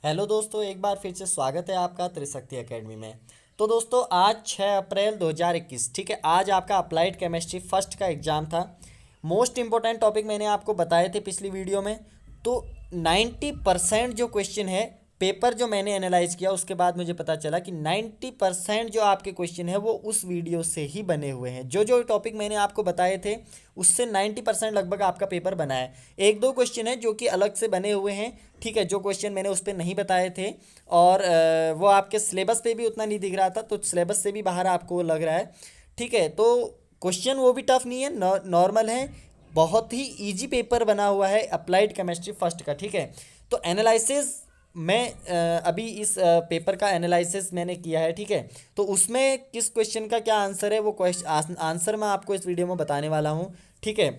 Hello दोस्तों, एक बार फिर से स्वागत है आपका त्रिशक्ति एकेडमी में। तो दोस्तों, आज 6 अप्रैल 2021, ठीक है, आज आपका अप्लाइड केमिस्ट्री फर्स्ट का एग्ज़ाम था। मोस्ट इम्पोर्टेंट टॉपिक मैंने आपको बताए थे पिछली वीडियो में। तो 90% जो क्वेश्चन है, पेपर जो मैंने एनालाइज किया उसके बाद मुझे पता चला कि 90% जो आपके क्वेश्चन है वो उस वीडियो से ही बने हुए हैं। जो जो टॉपिक मैंने आपको बताए थे उससे 90% लगभग आपका पेपर बना है। एक दो क्वेश्चन है जो कि अलग से बने हुए हैं, ठीक है, जो क्वेश्चन मैंने उस पर नहीं बताए थे और वो आपके सिलेबस पे भी उतना नहीं दिख रहा था, तो सिलेबस से भी बाहर आपको लग रहा है। ठीक है, तो क्वेश्चन वो भी टफ नहीं है, नॉर्मल है। बहुत ही इजी पेपर बना हुआ है अप्लाइड केमिस्ट्री फर्स्ट का। ठीक है, तो एनालिसिस मैं अभी इस पेपर का एनालिसिस मैंने किया है। ठीक है, तो उसमें किस क्वेश्चन का क्या आंसर है वो क्वेश्चन आंसर मैं आपको इस वीडियो में बताने वाला हूँ। ठीक है,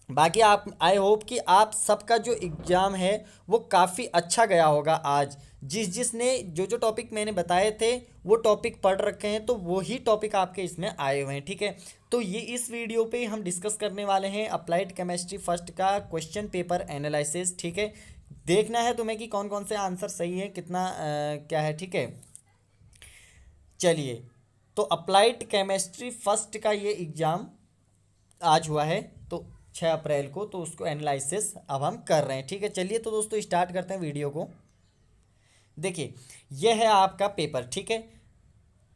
बाकी आप आई होप कि आप सबका जो एग्ज़ाम है वो काफ़ी अच्छा गया होगा। आज जिसने जो जो टॉपिक मैंने बताए थे वो टॉपिक पढ़ रखे हैं, तो वही टॉपिक आपके इसमें आए हुए हैं। ठीक है, तो ये इस वीडियो पे हम डिस्कस करने वाले हैं अप्लाइड केमिस्ट्री फर्स्ट का क्वेश्चन पेपर एनालिसिस। ठीक है, देखना है तुम्हें कि कौन कौन से आंसर सही है, कितना क्या है। ठीक है, चलिए, तो अप्लाइड केमिस्ट्री फर्स्ट का ये एग्ज़ाम आज हुआ है, तो 6 अप्रैल को, तो उसको एनालिसिस अब हम कर रहे हैं। ठीक है, चलिए तो दोस्तों स्टार्ट करते हैं वीडियो को। देखिए, यह है आपका पेपर। ठीक है,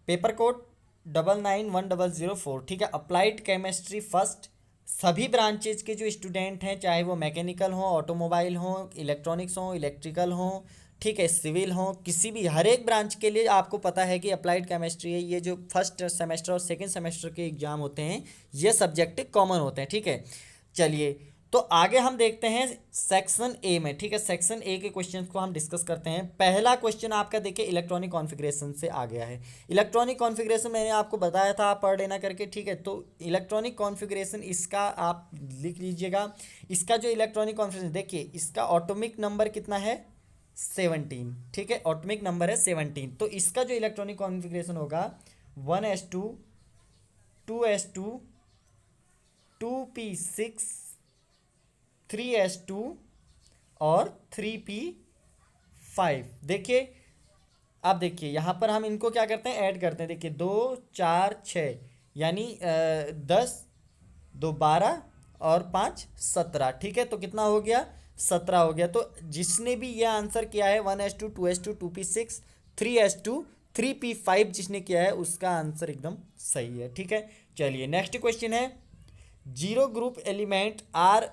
पेपर कोड 991004। ठीक है, अप्लाइड केमिस्ट्री फर्स्ट। सभी ब्रांचेज के जो स्टूडेंट हैं, चाहे वो मैकेनिकल हो, ऑटोमोबाइल हो, इलेक्ट्रॉनिक्स हो, इलेक्ट्रिकल हो, ठीक है, सिविल हो, किसी भी हर एक ब्रांच के लिए आपको पता है कि अप्लाइड केमिस्ट्री है। ये जो फर्स्ट सेमेस्टर और सेकंड सेमेस्टर के एग्ज़ाम होते हैं, ये सब्जेक्ट कॉमन होते हैं। ठीक है, चलिए, तो आगे हम देखते हैं सेक्शन ए में। ठीक है, सेक्शन ए के क्वेश्चन को हम डिस्कस करते हैं। पहला क्वेश्चन आपका देखिए इलेक्ट्रॉनिक कॉन्फ़िगरेशन से आ गया है। इलेक्ट्रॉनिक कॉन्फ़िगरेशन मैंने आपको बताया था, आप पढ़ लेना करके। ठीक है, तो इलेक्ट्रॉनिक कॉन्फ़िगरेशन इसका आप लिख लीजिएगा। इसका जो इलेक्ट्रॉनिक कॉन्फ़िगरेशन देखिए, इसका ऑटोमिक नंबर कितना है, 17। ठीक है, ऑटोमिक नंबर है 17। तो इसका जो इलेक्ट्रॉनिक कॉन्फ़िगरेशन होगा 1s2, 2s2, 2p6, 3s2 और 3p5। देखिए, अब देखिए यहाँ पर हम इनको क्या करते हैं, ऐड करते हैं। देखिए 2 4 6, यानी 10, 2 12 और 5 17। ठीक है, तो कितना हो गया, 17 हो गया। तो जिसने भी ये आंसर किया है 1s2, 2s2, 2p6, 3s2, 3p5 जिसने किया है उसका आंसर एकदम सही है। ठीक है, चलिए नेक्स्ट क्वेश्चन है, zero group element are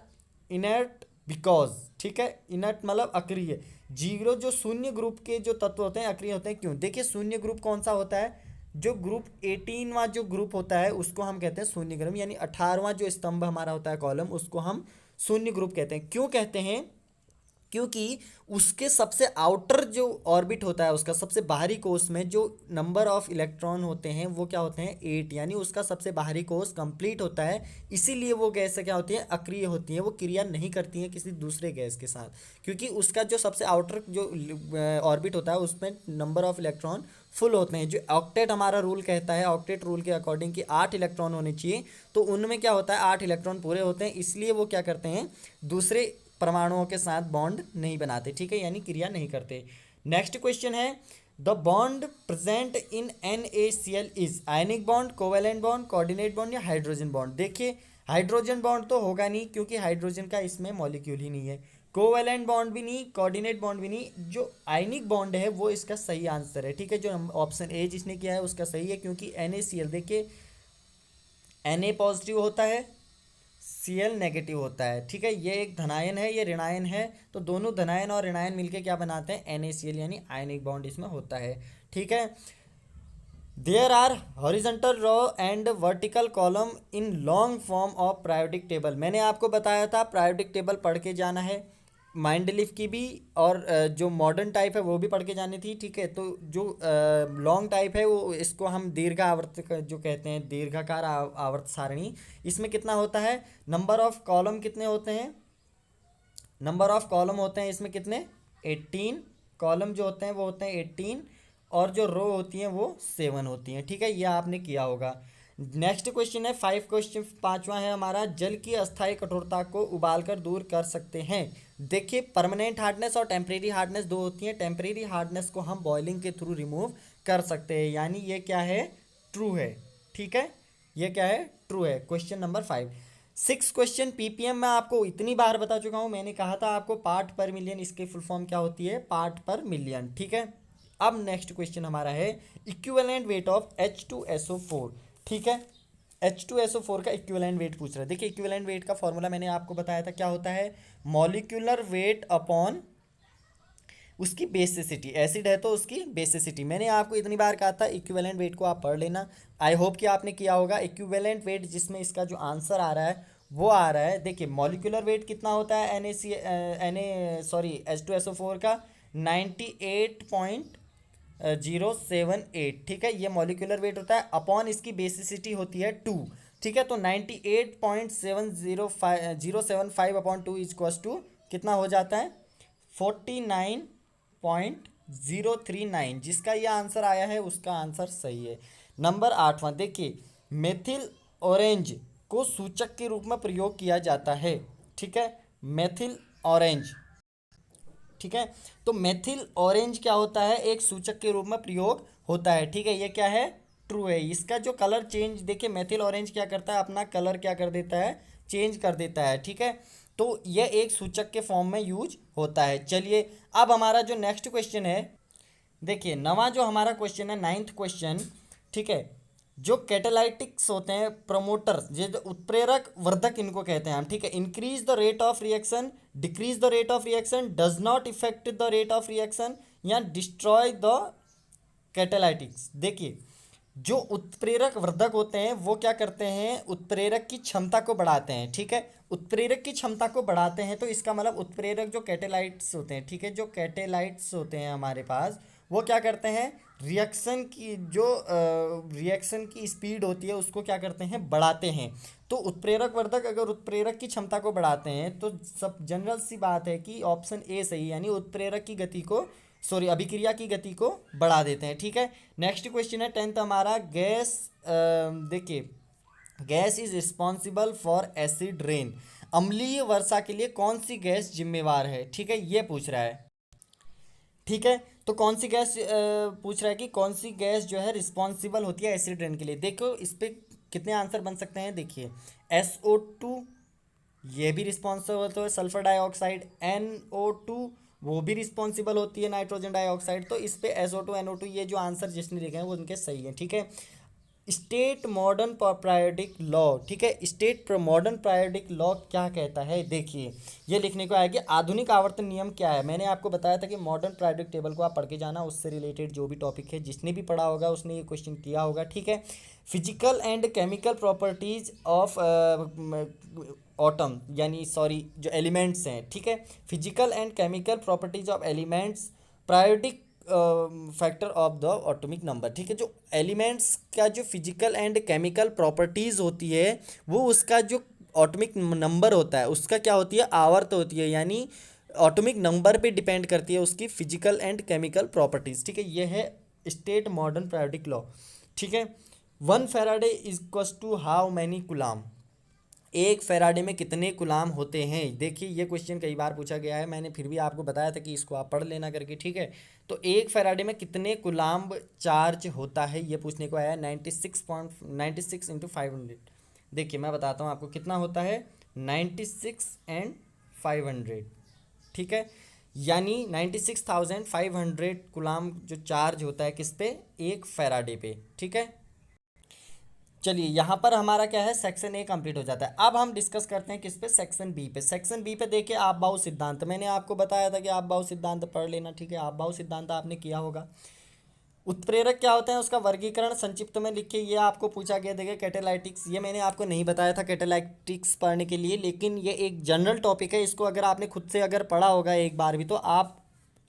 inert because. ठीक है, इनर्ट मतलब अक्रिय। जीरो जो शून्य ग्रुप के जो तत्व होते हैं अक्रिय होते हैं, क्यों? देखिए, शून्य ग्रुप कौन सा होता है, जो ग्रुप 18वां जो ग्रुप होता है उसको हम कहते हैं शून्य ग्रुप, यानी 18वां जो स्तंभ हमारा होता है कॉलम, उसको हम शून्य ग्रुप कहते हैं। क्यों कहते हैं? क्योंकि उसके सबसे आउटर जो ऑर्बिट होता है, उसका सबसे बाहरी कोष में जो नंबर ऑफ इलेक्ट्रॉन होते हैं वो क्या होते हैं, 8, यानी उसका सबसे बाहरी कोष कंप्लीट होता है। इसीलिए वो गैस क्या होती है, अक्रिय होती है, वो क्रिया नहीं करती हैं किसी दूसरे गैस के साथ, क्योंकि उसका जो सबसे आउटर जो ऑर्बिट होता है उसमें नंबर ऑफ इलेक्ट्रॉन फुल होते हैं। जो ऑक्टेट हमारा रूल कहता है, ऑक्टेट रूल के अकॉर्डिंग कि 8 इलेक्ट्रॉन होने चाहिए, तो उनमें क्या होता है, 8 इलेक्ट्रॉन पूरे होते हैं, इसलिए वो क्या करते हैं, दूसरे परमाणुओं के साथ बॉन्ड नहीं बनाते। ठीक है, यानी क्रिया नहीं करते। नेक्स्ट क्वेश्चन है, the bond present in NaCl is ionic bond, covalent bond, coordinate bond या हाइड्रोजन बॉन्ड। देखिए, हाइड्रोजन बॉन्ड तो होगा नहीं, क्योंकि हाइड्रोजन का इसमें मॉलिक्यूल ही नहीं है। कोवेलेंट बॉन्ड भी नहीं, कोऑर्डिनेट बॉन्ड भी नहीं। जो आयनिक बॉन्ड है वो इसका सही आंसर है। ठीक है, जो ऑप्शन ए जिसने किया है उसका सही है, क्योंकि NaCl देखिए, Na पॉजिटिव होता है, Cl नेगेटिव होता है। ठीक है, ये एक धनायन है, ये ऋणायन है, तो दोनों धनायन और ऋणायन मिलके क्या बनाते हैं, NaCl, यानी आयनिक बॉन्ड इसमें होता है। ठीक है, there are horizontal row and vertical column in long form of periodic table. मैंने आपको बताया था पीरियोडिक टेबल पढ़ के जाना है, माइंड लिफ की भी, और जो मॉडर्न टाइप है वो भी पढ़ के जानी थी। ठीक है, तो जो लॉन्ग टाइप है वो इसको हम दीर्घ आवर्त जो कहते हैं, दीर्घाकार आवर्त सारणी। इसमें कितना होता है, नंबर ऑफ कॉलम कितने होते हैं, नंबर ऑफ कॉलम होते हैं इसमें कितने, 18 कॉलम जो होते हैं वो होते हैं 18, और जो रो होती हैं वो 7 होती हैं। ठीक है, ये आपने किया होगा। नेक्स्ट क्वेश्चन है 5 क्वेश्चन, पांचवा है हमारा, जल की अस्थायी कठोरता को उबालकर दूर कर सकते हैं देखिए परमानेंट हार्डनेस और टेम्परेरी हार्डनेस दो होती हैं। टेम्परेरी हार्डनेस को हम बॉइलिंग के थ्रू रिमूव कर सकते हैं, यानी ये क्या है, ट्रू है। ठीक है, ये क्या है, ट्रू है। Question number 5। Six question ppm मैं आपको इतनी बार बता चुका हूँ, मैंने कहा था आपको पार्ट पर मिलियन, इसकी फुल फॉर्म क्या होती है, पार्ट पर मिलियन। ठीक है, अब नेक्स्ट क्वेश्चन हमारा है इक्विवेलेंट वेट ऑफ H2SO4। ठीक है, H2SO4 का इक्विवेलेंट वेट पूछ रहा है। देखिए इक्विवेलेंट वेट का फॉर्मूला मैंने आपको बताया था, क्या होता है, मॉलिक्यूलर वेट अपॉन उसकी बेसिसिटी। एसिड है तो उसकी बेसिसिटी। मैंने आपको इतनी बार कहा था इक्विवेलेंट वेट को आप पढ़ लेना। आई होप कि आपने किया होगा। इक्विवेलेंट वेट जिसमें इसका जो आंसर आ रहा है वो आ रहा है, देखिए मॉलिक्यूलर वेट कितना होता है H2SO4 का, 98.078। ठीक है, ये मॉलिक्यूलर वेट होता है, अपॉन इसकी बेसिसिटी होती है 2। ठीक है, तो 98.7075 अपॉन 2 इक्वल्स टू कितना हो जाता है, 49.039। जिसका ये आंसर आया है उसका आंसर सही है। नंबर 8वां देखिए, मेथिल ऑरेंज को सूचक के रूप में प्रयोग किया जाता है। ठीक है, मेथिल ऑरेंज। ठीक है, तो मेथिल ऑरेंज क्या होता है, एक सूचक के रूप में प्रयोग होता है। ठीक है, ये क्या है, ट्रू है। इसका जो कलर चेंज, देखिए मेथिल ऑरेंज क्या करता है, अपना कलर क्या कर देता है, चेंज कर देता है। ठीक है, तो यह एक सूचक के फॉर्म में यूज होता है। चलिए अब हमारा जो नेक्स्ट क्वेश्चन है, देखिए नवा जो हमारा क्वेश्चन है, नाइन्थ क्वेश्चन। ठीक है, जो कैटालाइटिक्स होते हैं, प्रमोटर, ये जो उत्प्रेरक वर्धक इनको कहते हैं हम। ठीक है, increase the rate of reaction, decrease the rate of reaction, does not effect the rate of reaction, या डिस्ट्रॉय द कैटालाइटिक्स। देखिए जो उत्प्रेरक वर्धक होते हैं वो क्या करते हैं, उत्प्रेरक की क्षमता को बढ़ाते हैं। ठीक है, उत्प्रेरक की क्षमता को बढ़ाते हैं, तो इसका मतलब उत्प्रेरक जो कैटेलाइट्स होते हैं, ठीक है, जो कैटेलाइट्स होते हैं हमारे पास, वो क्या करते हैं, रिएक्शन की जो रिएक्शन की स्पीड होती है उसको क्या करते हैं, बढ़ाते हैं। तो उत्प्रेरक वर्धक अगर उत्प्रेरक की क्षमता को बढ़ाते हैं तो सब जनरल सी बात है कि ऑप्शन ए सही, यानी उत्प्रेरक की गति को, सॉरी अभिक्रिया की गति को बढ़ा देते हैं। ठीक है, नेक्स्ट क्वेश्चन है 10th हमारा, गैस, देखिए gas is responsible for acid rain. अम्लीय वर्षा के लिए कौन सी गैस जिम्मेवार है। ठीक है, ये पूछ रहा है। ठीक है, तो कौन सी गैस पूछ रहा है कि कौन सी गैस जो है रिस्पॉन्सिबल होती है एसिड रेन के लिए। देखो इस पे कितने आंसर बन सकते हैं, देखिए SO2, ये भी रिस्पॉन्सिबल होता है, सल्फर डाइऑक्साइड, NO2 वो भी रिस्पॉन्सिबल होती है, नाइट्रोजन डाइऑक्साइड। तो इस पे SO2 NO2 ये जो आंसर जिसने लिखे हैं वो उनके सही है। ठीक है, स्टेट मॉडर्न पीरियोडिक लॉ। ठीक है, स्टेट मॉडर्न पीरियोडिक लॉ क्या कहता है, देखिए ये लिखने को आएगा, आधुनिक आवर्तन नियम क्या है। मैंने आपको बताया था कि मॉडर्न पीरियोडिक टेबल को आप पढ़ के जाना, उससे रिलेटेड जो भी टॉपिक है, जिसने भी पढ़ा होगा उसने ये क्वेश्चन किया होगा। ठीक है, physical and chemical properties of autumn, यानी सॉरी जो एलिमेंट्स हैं। ठीक है, physical and chemical properties of elements, periodic factor of the atomic number. ठीक है, जो एलिमेंट्स का जो फिजिकल एंड केमिकल प्रॉपर्टीज़ होती है वो उसका जो एटॉमिक नंबर होता है उसका क्या होती है, आवर्त होती है, यानी एटॉमिक नंबर पे डिपेंड करती है उसकी फिजिकल एंड केमिकल प्रॉपर्टीज़। ठीक है, ये है स्टेट मॉडर्न पीरियोडिक लॉ। ठीक है, 1 Faraday equals to how many coulomb. एक फैराडे में कितने गुलाम होते हैं। देखिए ये क्वेश्चन कई बार पूछा गया है, मैंने फिर भी आपको बताया था कि इसको आप पढ़ लेना करके। ठीक है, तो एक फैराडे में कितने गुलाम चार्ज होता है, ये पूछने को आया है। 96.96 × 500। देखिए मैं बताता हूँ आपको कितना होता है, 96 and 500। ठीक है, यानी 96,500 गुलाम जो चार्ज होता है किस पे, एक फैराडे पे। ठीक है, चलिए यहाँ पर हमारा क्या है, सेक्शन ए कंप्लीट हो जाता है। अब हम डिस्कस करते हैं किस पे, सेक्शन बी पे। सेक्शन बी पे देखिए आप बाहु सिद्धांत, मैंने आपको बताया था कि आप बाहु सिद्धांत पढ़ लेना। ठीक है, आप बाहु सिद्धांत आपने किया होगा। उत्प्रेरक क्या होते हैं उसका वर्गीकरण संक्षिप्त में लिखिए, ये आपको पूछा गया। देखिए कैटालाइटिक्स, ये मैंने आपको नहीं बताया था कैटालाइटिक्स पढ़ने के लिए, लेकिन ये एक जनरल टॉपिक है, इसको अगर आपने खुद से अगर पढ़ा होगा एक बार भी तो आप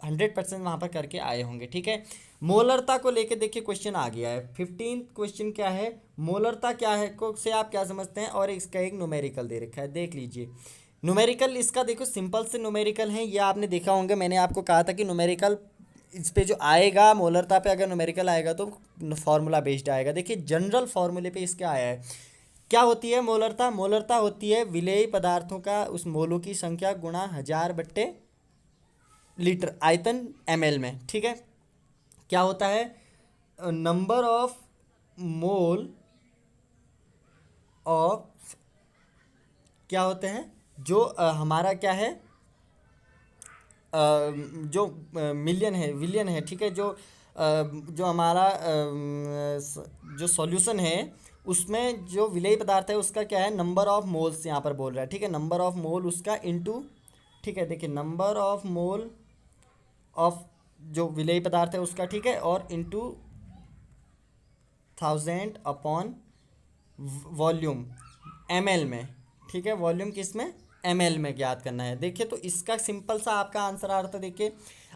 100% वहाँ पर करके आए होंगे। ठीक है, मोलरता को लेके देखिए क्वेश्चन आ गया है। 15th क्वेश्चन क्या है, मोलरता क्या है को से आप क्या समझते हैं, और इसका एक न्यूमेरिकल दे रखा है, देख लीजिए। न्यूमेरिकल इसका देखो सिंपल से न्यूमेरिकल है, ये आपने देखा होंगे, मैंने आपको कहा था कि न्यूमेरिकल इस पे जो आएगा मोलरता पे, अगर न्यूमेरिकल आएगा तो फार्मूला बेस्ड आएगा। देखिए जनरल फार्मूले पे इसका आया है, क्या होती है मोलरता? मोलरता होती है विलेयी पदार्थों का उस मोलों की संख्या गुणा 1000/लीटर आयतन ml में, ठीक है। क्या होता है? नंबर ऑफ मोल ऑफ, क्या होते हैं जो हमारा क्या है, जो मिलियन है, विलियन है, ठीक है, जो हमारा जो सॉल्यूशन है उसमें जो विलेय पदार्थ है उसका क्या है, नंबर ऑफ मोल्स यहाँ पर बोल रहा है, ठीक है। नंबर ऑफ मोल उसका इनटू, ठीक है, देखिए नंबर ऑफ मोल ऑफ जो विलेय पदार्थ है उसका, ठीक है, और इनटू 1000 अपॉन वॉल्यूम ml में, ठीक है। वॉल्यूम किस में? ml में ज्ञात करना है। देखिए तो इसका सिंपल सा आपका आंसर आ रहा था। देखिए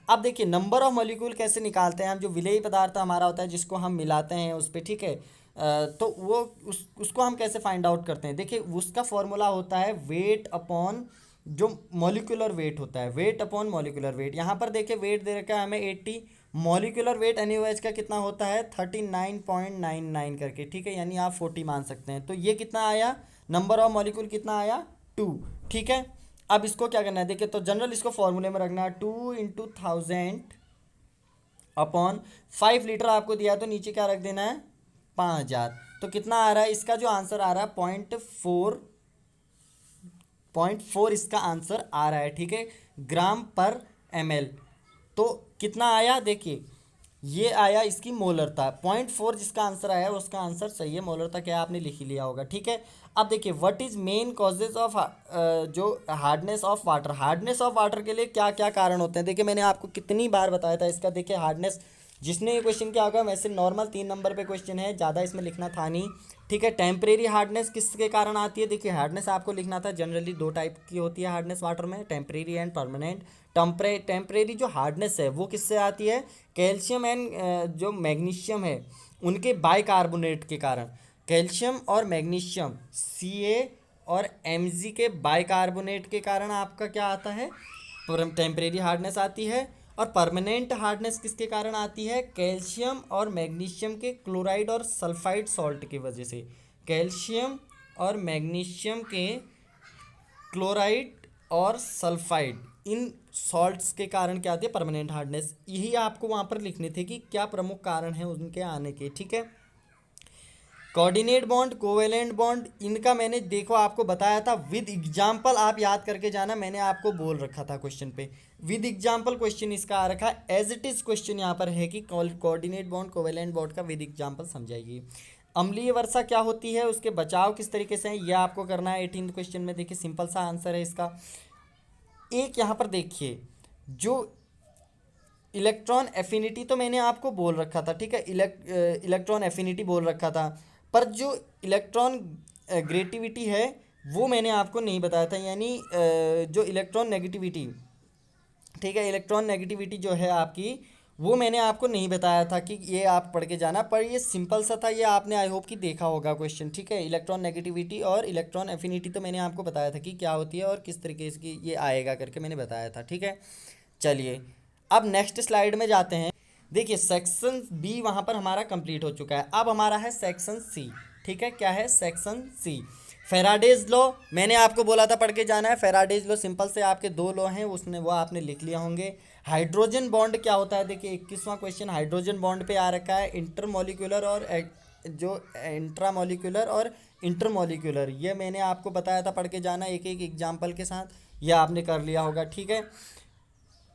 अब देखिए नंबर ऑफ मॉलिक्यूल कैसे निकालते हैं हम, जो विलेयी पदार्थ हमारा होता है जिसको हम मिलाते हैं उस पर, ठीक है। तो वो उसको हम कैसे फाइंड आउट करते हैं? देखिए उसका फॉर्मूला होता है वेट अपॉन जो मॉलिक्यूलर वेट होता है, वेट अपॉन मॉलिक्यूलर वेट। यहाँ पर देखिए वेट दे रखा है हमें 80, मॉलिक्यूलर वेट NaOH का कितना होता है 39.99 करके, ठीक है, यानी आप 40 मान सकते हैं। तो ये कितना आया, नंबर ऑफ मॉलिक्यूल कितना आया 2, ठीक है। अब इसको क्या करना है, देखिए तो जनरल इसको फॉर्मूले में रखना है, 2 × 1000 अपॉन 5 लीटर आपको दिया तो नीचे क्या रख देना है 5000। तो कितना आ रहा है इसका जो आंसर आ रहा है 0.4 इसका आंसर आ रहा है, ठीक है, ग्राम पर ml। तो कितना आया देखिए, ये आया इसकी मोलरता 0.4 जिसका आंसर आया उसका आंसर सही है। मोलरता क्या आपने लिख ही लिया होगा, ठीक है। अब देखिए what is main causes of जो hardness of water, hardness of water के लिए क्या क्या कारण होते हैं? देखिए मैंने आपको कितनी बार बताया था इसका। देखिए हार्डनेस, जिसने ये क्वेश्चन किया होगा, वैसे नॉर्मल 3 नंबर पे क्वेश्चन है, ज़्यादा इसमें लिखना था नहीं, ठीक है। टेम्परेरी हार्डनेस किसके कारण आती है? देखिए हार्डनेस आपको लिखना था, जनरली 2 टाइप की होती है हार्डनेस वाटर में, टेम्परेरी एंड परमानेंट। टेम्परेरी जो हार्डनेस है वो किससे आती है? कैल्शियम एंड जो मैग्नीशियम है उनके बाइकार्बोनेट के कारण, कैल्शियम और मैग्नीशियम Ca और Mg के बाइकार्बोनेट के कारण आपका क्या आता है, टेम्परेरी हार्डनेस आती है। और परमानेंट हार्डनेस किसके कारण आती है? कैल्शियम और मैग्नीशियम के क्लोराइड और सल्फाइड सॉल्ट की वजह से, कैल्शियम और मैग्नीशियम के क्लोराइड और सल्फाइड, इन सॉल्ट्स के कारण क्या आती है परमानेंट हार्डनेस। यही आपको वहाँ पर लिखने थे कि क्या प्रमुख कारण है उनके आने के, ठीक है। कोऑर्डिनेट बॉन्ड, कोवेलेंट बॉन्ड, इनका मैंने देखो आपको बताया था विद एग्जाम्पल, आप याद करके जाना, मैंने आपको बोल रखा था क्वेश्चन पे विद एग्जाम्पल क्वेश्चन इसका आ रखा है। एज इट इज क्वेश्चन यहाँ पर है कि कोऑर्डिनेट बॉन्ड कोवेलेंट बॉन्ड का विद एग्जाम्पल समझाइए। अम्लीय वर्षा क्या होती है, उसके बचाव किस तरीके से है, यह आपको करना है 18th क्वेश्चन में। देखिए सिंपल सा आंसर है इसका। एक यहाँ पर देखिए जो इलेक्ट्रॉन एफिनिटी तो मैंने आपको बोल रखा था, ठीक है, इलेक्ट्रॉन एफिनिटी बोल रखा था, पर जो इलेक्ट्रॉन ग्रेटिविटी है वो मैंने आपको नहीं बताया था, यानी जो इलेक्ट्रॉन नेगेटिविटी, ठीक है, इलेक्ट्रॉन नेगेटिविटी जो है आपकी, वो मैंने आपको नहीं बताया था कि ये आप पढ़ के जाना, पर ये सिंपल सा था, ये आपने आई होप कि देखा होगा क्वेश्चन, ठीक है। इलेक्ट्रॉन नेगेटिविटी और इलेक्ट्रॉन एफिनिटी तो मैंने आपको बताया था कि क्या होती है और किस तरीके से ये आएगा करके मैंने बताया था, ठीक है। चलिए अब नेक्स्ट स्लाइड में जाते हैं। देखिए सेक्शन बी वहाँ पर हमारा कंप्लीट हो चुका है, अब हमारा है सेक्शन सी, ठीक है। क्या है? सेक्शन सी, फेराडेज लॉ, मैंने आपको बोला था पढ़ के जाना है। फेराडेज लॉ सिंपल से आपके 2 लॉ हैं, उसने वो आपने लिख लिया होंगे। हाइड्रोजन बॉन्ड क्या होता है? देखिए 21वां क्वेश्चन हाइड्रोजन बॉन्ड पे आ रखा है, इंटरमोलिकुलर और जो इंट्रामोलिकुलर और इंटरमोलिकुलर, ये मैंने आपको बताया था पढ़ के जाना एक एक एग्जाम्पल के साथ, ये आपने कर लिया होगा, ठीक है।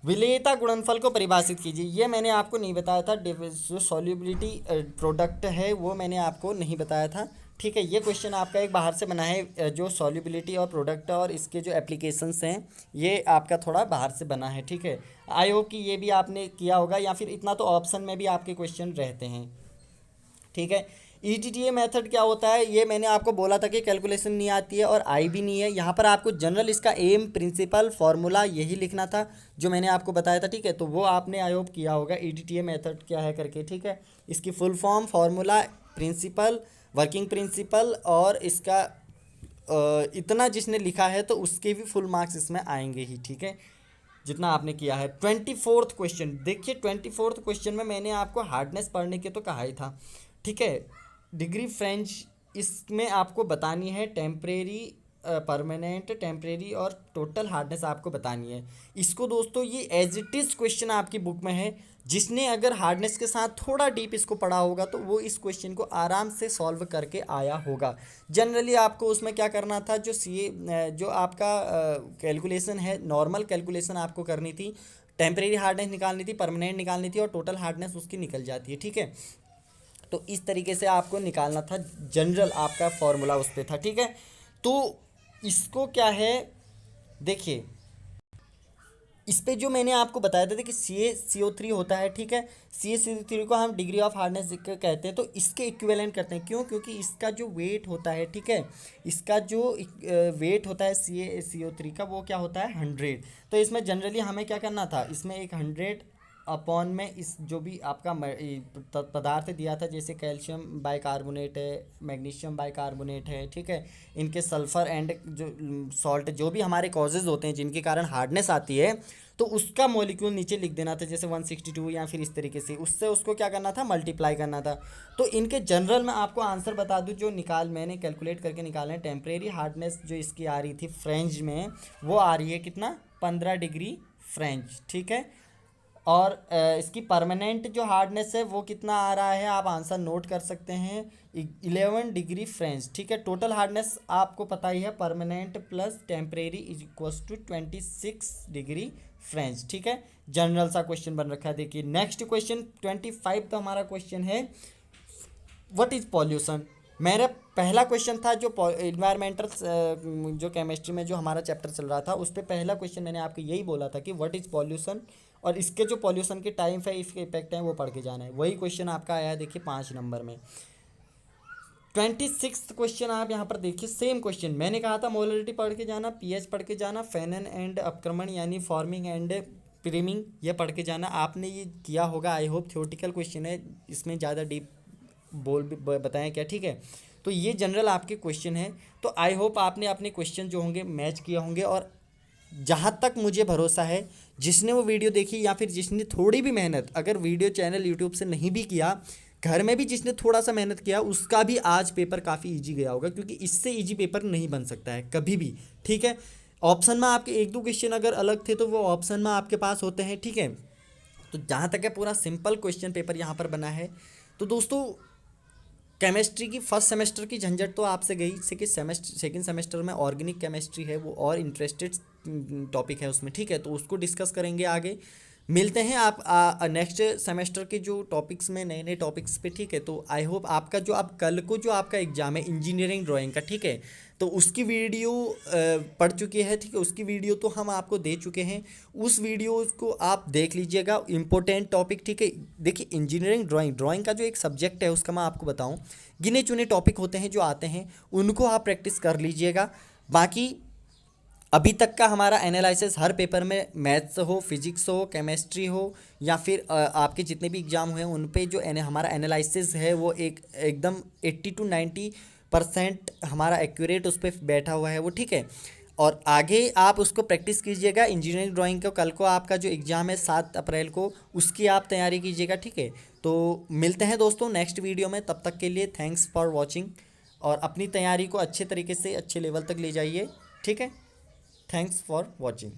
विलेयता गुणनफल को परिभाषित कीजिए, ये मैंने आपको नहीं बताया था। जो सॉल्युबिलिटी प्रोडक्ट है वो मैंने आपको नहीं बताया था, ठीक है। ये क्वेश्चन आपका एक बाहर से बना है, जो सॉल्युबिलिटी और प्रोडक्ट और इसके जो एप्लीकेशंस हैं ये आपका थोड़ा बाहर से बना है, ठीक है। आई होप कि ये भी आपने किया होगा, या फिर इतना तो ऑप्शन में भी आपके क्वेश्चन रहते हैं, ठीक है। ईटीटीए मेथड क्या होता है? ये मैंने आपको बोला था कि कैलकुलेशन नहीं आती है और आई भी नहीं है। यहाँ पर आपको जनरल इसका एम, प्रिंसिपल, फार्मूला यही लिखना था जो मैंने आपको बताया था, ठीक है। तो वो आपने आई होप किया होगा, ईटीटीए मेथड क्या है करके, ठीक है। इसकी full form, formula, principle, working principle और इसका इतना जिसने लिखा है तो उसके भी फुल मार्क्स इसमें आएंगे ही, ठीक है, जितना आपने किया है। 24th क्वेश्चन देखिए, 24th क्वेश्चन में मैंने आपको हार्डनेस पढ़ने के तो कहा ही था, ठीक है। डिग्री फ्रेंच इसमें आपको बतानी है टेम्परेरी, परमानेंट, टेम्परेरी और टोटल हार्डनेस आपको बतानी है। इसको दोस्तों ये एज इट इज़ क्वेश्चन आपकी बुक में है। जिसने अगर हार्डनेस के साथ थोड़ा डीप इसको पढ़ा होगा तो वो इस क्वेश्चन को आराम से सॉल्व करके आया होगा। जनरली आपको उसमें क्या करना था, जो जो आपका कैलकुलेशन है, नॉर्मल कैलकुलेशन आपको करनी थी, टेम्परेरी हार्डनेस निकालनी थी, परमानेंट निकालनी थी और टोटल हार्डनेस उसकी निकल जाती है, ठीक है। तो इस तरीके से आपको निकालना था, जनरल आपका फॉर्मूला उस पर था, ठीक है। तो इसको क्या है, देखिए इस पे जो मैंने आपको बताया था कि CaCO3 होता है, ठीक है। CaCO3 को हम डिग्री ऑफ हार्डनेस कहते हैं, तो इसके इक्विवेलेंट करते हैं। क्यों? क्योंकि इसका जो वेट होता है, ठीक है, इसका जो वेट होता है CaCO3 का, वो क्या होता है 100। तो इसमें जनरली हमें क्या करना था, इसमें एक 100 अपॉन में इस जो भी आपका पदार्थ दिया था, जैसे कैल्शियम बाइकार्बोनेट है, मैग्नीशियम बाइकार्बोनेट है, ठीक है, इनके सल्फर एंड जो सॉल्ट, जो भी हमारे कॉजेज होते हैं जिनके कारण हार्डनेस आती है, तो उसका मॉलिक्यूल नीचे लिख देना था, जैसे 162 या फिर इस तरीके से, उससे उसको क्या करना था, मल्टीप्लाई करना था। तो इनके जनरल में आपको आंसर बता दूं, जो मैंने कैलकुलेट करके निकाले हैं, टेम्परेरी हार्डनेस जो इसकी आ रही थी फ्रेंच में, वो आ रही है कितना, 15 डिग्री फ्रेंच, ठीक है। और इसकी परमानेंट जो हार्डनेस है वो कितना आ रहा है, आप आंसर नोट कर सकते हैं, 11 डिग्री फ्रेंच, ठीक है। टोटल हार्डनेस आपको पता ही है, permanent plus temporary is equals to 26 degree French, ठीक है। जनरल सा क्वेश्चन बन रखा है। देखिए नेक्स्ट क्वेश्चन 25 तो हमारा क्वेश्चन है, व्हाट इज पॉल्यूशन। मेरा पहला क्वेश्चन था जो इन्वायरमेंटल, जो केमिस्ट्री में जो हमारा चैप्टर चल रहा था, उस पर पहला क्वेश्चन मैंने आपको यही बोला था कि व्हाट इज पॉल्यूशन, और इसके जो पॉल्यूशन के टाइम है, इसके इफेक्ट हैं, वो पढ़ के जाना है। वही क्वेश्चन आपका आया है, देखिए 5 नंबर में। 26 क्वेश्चन आप यहाँ पर देखिए, सेम क्वेश्चन मैंने कहा था, मोलरिटी पढ़ के जाना, पीएच पढ़ के जाना, फेनन एंड अपक्रमण यानी फॉर्मिंग एंड प्रीमिंग, ये पढ़ के जाना। आपने ये किया होगा, आई होप। थ्योरेटिकल क्वेश्चन है, इसमें ज़्यादा डीप बताएं क्या, ठीक है। तो ये जनरल आपके क्वेश्चन है। तो आई होप आपने अपने क्वेश्चन जो होंगे मैच किए होंगे, और जहाँ तक मुझे भरोसा है, जिसने वो वीडियो देखी या फिर जिसने थोड़ी भी मेहनत, अगर वीडियो चैनल यूट्यूब से नहीं भी किया, घर में भी जिसने थोड़ा सा मेहनत किया, उसका भी आज पेपर काफ़ी इजी गया होगा, क्योंकि इससे इजी पेपर नहीं बन सकता है कभी भी, ठीक है। ऑप्शन में आपके एक दो क्वेश्चन अगर अलग थे तो वो ऑप्शन में आपके पास होते हैं, ठीक है। तो जहाँ तक है पूरा सिंपल क्वेश्चन पेपर यहाँ पर बना है। तो दोस्तों केमिस्ट्री की फर्स्ट सेमेस्टर की झंझट तो आपसे गई। सेकेंड सेमेस्टर में ऑर्गेनिक केमिस्ट्री है, वो और इंटरेस्टेड टॉपिक है उसमें, ठीक है। तो उसको डिस्कस करेंगे आगे। मिलते हैं आप नेक्स्ट सेमेस्टर के जो टॉपिक्स में, नए नए टॉपिक्स पे, ठीक है। तो आई होप आपका जो आप कल को जो आपका एग्जाम है इंजीनियरिंग ड्राइंग का, ठीक है, तो उसकी वीडियो पढ़ चुके हैं, ठीक है। उसकी वीडियो तो हम आपको दे चुके हैं, उस वीडियो को आप देख लीजिएगा, इंपॉर्टेंट टॉपिक, ठीक है। देखिए इंजीनियरिंग ड्राइंग का जो एक सब्जेक्ट है उसका मैं आपको बताऊं, गिने चुने टॉपिक होते हैं जो आते हैं, उनको आप प्रैक्टिस कर लीजिएगा। बाकी अभी तक का हमारा एनालिसिस हर पेपर में, मैथ्स हो, फिजिक्स हो, केमिस्ट्री हो, या फिर आपके जितने भी एग्जाम हुए हैं उन पे जो हमारा एनालिसिस है, वो एकदम 80 to 90% हमारा एक्यूरेट उस पर बैठा हुआ है वो, ठीक है। और आगे आप उसको प्रैक्टिस कीजिएगा। इंजीनियरिंग ड्राइंग को कल को आपका जो एग्ज़ाम है 7 अप्रैल को, उसकी आप तैयारी कीजिएगा, ठीक है। तो मिलते हैं दोस्तों नेक्स्ट वीडियो में, तब तक के लिए थैंक्स फॉर वॉचिंग, और अपनी तैयारी को अच्छे तरीके से अच्छे लेवल तक ले जाइए, ठीक है। Thanks for watching.